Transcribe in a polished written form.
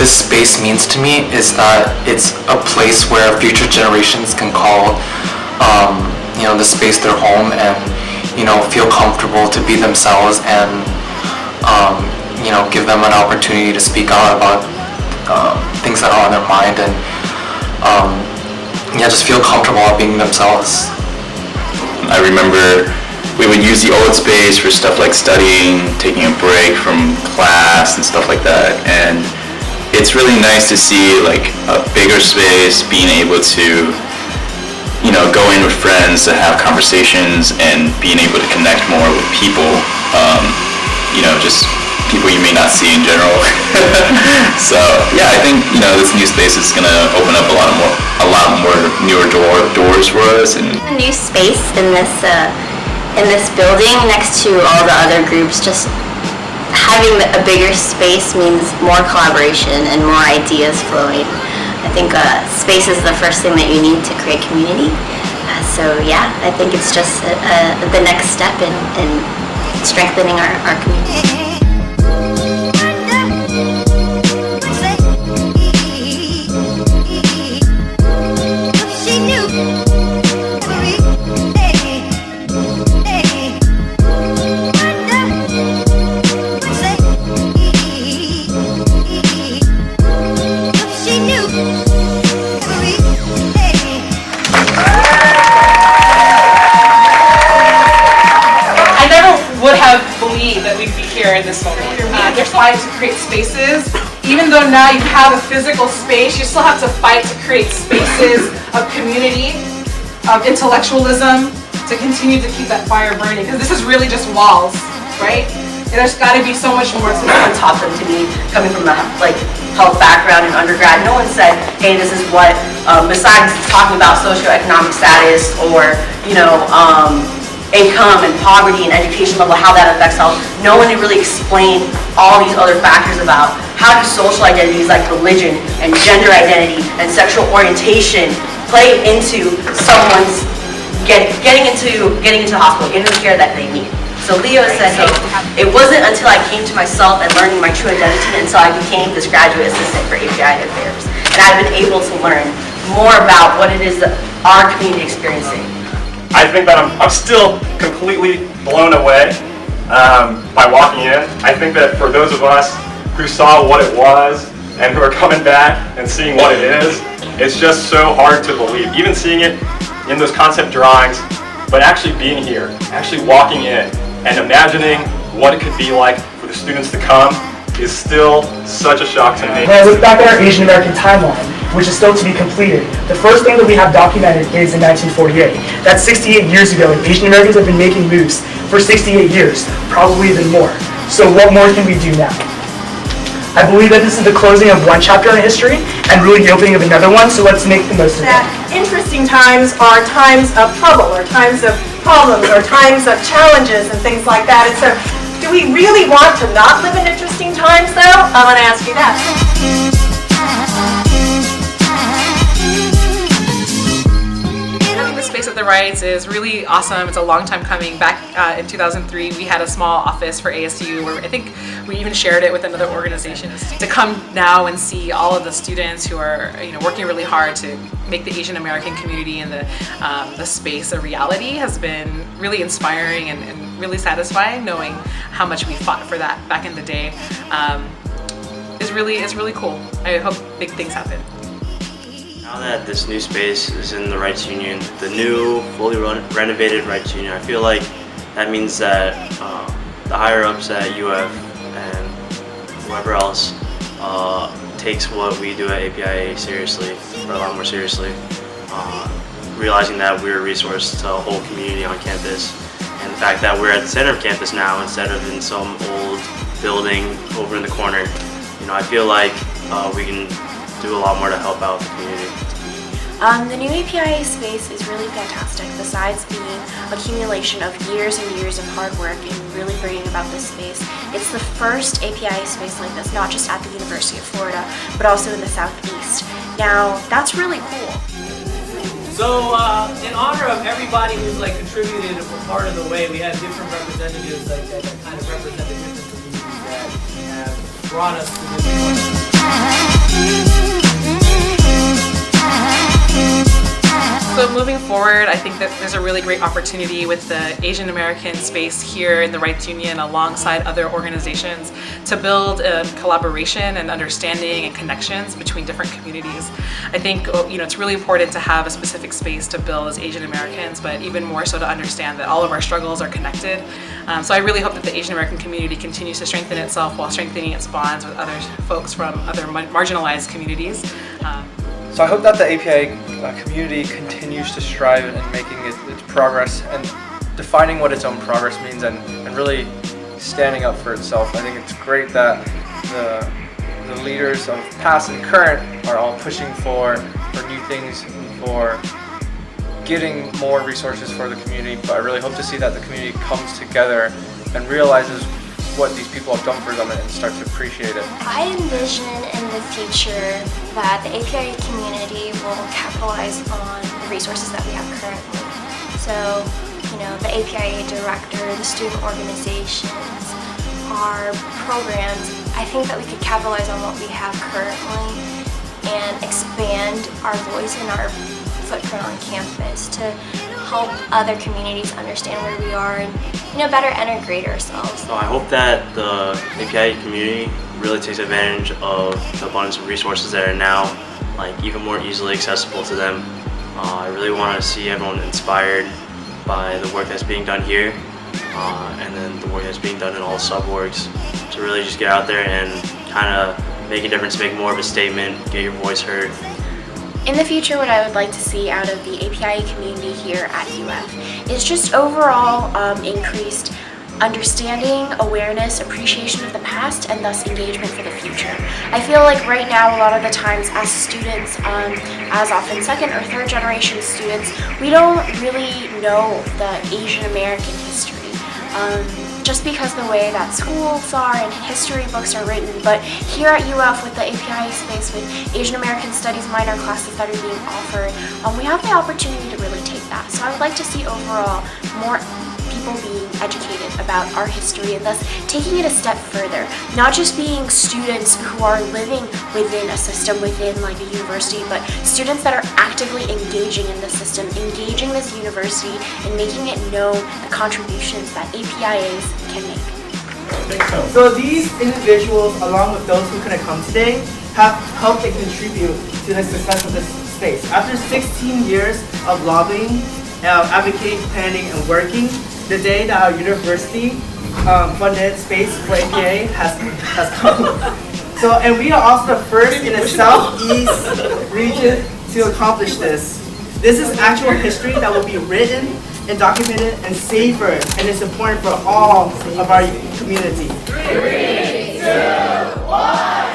this space means to me is that it's a place where future generations can call the space their home and feel comfortable to be themselves and give them an opportunity to speak out about things that are on their mind and just feel comfortable being themselves. I remember we would use the old space for stuff like studying, taking a break from class and stuff like that, and it's really nice to see like a bigger space being able to go in with friends to have conversations and being able to connect more with people, just people you may not see in general. So yeah, I think this new space is gonna open up a lot more newer doors for us. And a new space in this building next to all the other groups, just having a bigger space means more collaboration and more ideas flowing. I think space is the first thing that you need to create community. So yeah, I think it's just the next step in strengthening our community. That we'd be here in this moment. They're fighting to create spaces. Even though now you have a physical space, you still have to fight to create spaces of community, of intellectualism, to continue to keep that fire burning. Because this is really just walls, right? And there's got to be so much more to No one taught them to be coming from a health background in undergrad. No one said, hey, this is what, besides talking about socioeconomic status or, income and poverty and education level, how that affects health. No one really explained all these other factors about how do social identities like religion and gender identity and sexual orientation play into someone's getting into the hospital, getting the care that they need. So Leo said, hey, it wasn't until I came to myself and learning my true identity until I became this graduate assistant for API Affairs. And I've been able to learn more about what it is that our community is experiencing. I think that I'm still completely blown away by walking in. I think that for those of us who saw what it was and who are coming back and seeing what it is, it's just so hard to believe. Even seeing it in those concept drawings, but actually being here, actually walking in and imagining what it could be like for the students to come is still such a shock to me. When I look back at our Asian American timeline, which is still to be completed, the first thing that we have documented is in 1948. That's 68 years ago, and Asian Americans have been making moves for 68 years, probably even more. So what more can we do now? I believe that this is the closing of one chapter in history and really the opening of another one, so let's make the most of it. Interesting times are times of trouble, or times of problems, or times of challenges and things like that. And so, do we really want to not live in interesting times, though? I want to ask you that. Space at the Reitz is really awesome. It's a long time coming. Back in 2003, we had a small office for ASU where I think we even shared it with another organization. To come now and see all of the students who are working really hard to make the Asian American community and the space a reality has been really inspiring and really satisfying. Knowing how much we fought for that back in the day is really cool. I hope big things happen. Now that this new space is in the Reitz Union, the new, fully renovated Reitz Union, I feel like that means that the higher-ups at UF and whoever else takes what we do at APIA seriously, or a lot more seriously, realizing that we're a resource to the whole community on campus, and the fact that we're at the center of campus now instead of in some old building over in the corner. I feel like we can do a lot more to help out the community. The new APIA space is really fantastic. Besides being accumulation of years and years of hard work and really bringing about this space, it's the first APIA space like this, not just at the University of Florida, but also in the Southeast. Now, that's really cool. So, in honor of everybody who's contributed a part of the way, we had different representatives that kind of represent the different communities that have brought us to this point. So moving forward, I think that there's a really great opportunity with the Asian American space here in the Reitz Union alongside other organizations to build collaboration and understanding and connections between different communities. I think it's really important to have a specific space to build as Asian Americans, but even more so to understand that all of our struggles are connected. So I really hope that the Asian American community continues to strengthen itself while strengthening its bonds with other folks from other marginalized communities. So I hope that the APIA community continues to strive in making its progress and defining what its own progress means and really standing up for itself. I think it's great that the leaders of past and current are all pushing for new things, for getting more resources for the community, but I really hope to see that the community comes together and realizes what these people have done for them and start to appreciate it. I envision in the future that the APIA community will capitalize on the resources that we have currently. So, the APIA director, the student organizations, our programs, I think that we could capitalize on what we have currently and expand our voice and our footprint on campus to help other communities understand where we are and better integrate ourselves. So I hope that the APIA community really takes advantage of the abundance of resources that are now even more easily accessible to them. I really want to see everyone inspired by the work that's being done here and then the work that's being done in all sub-orgs to really just get out there and kind of make a difference, make more of a statement, get your voice heard. In the future, what I would like to see out of the APIA community here at UF is just overall increased understanding, awareness, appreciation of the past, and thus engagement for the future. I feel like right now, a lot of the times as students, as often second or third generation students, we don't really know the Asian American history. Just because the way that schools are and history books are written, but here at UF with the APIA space with Asian American Studies minor classes that are being offered, we have the opportunity to really take that. So I would like to see overall more people being educated about our history and thus taking it a step further, not just being students who are living within a system, within a university, but students that are actively engaging in the system, engaging this university and making it know the contributions that APIAs can make. So these individuals, along with those who couldn't come today, have helped and contribute to the success of this space. After 16 years of lobbying, advocating, planning, and working, the day that our university funded space for APA has come. So, and we are also the first in the Southeast region to accomplish this. This is actual history that will be written and documented and savored, and it's important for all of our community. 3, 2, 1.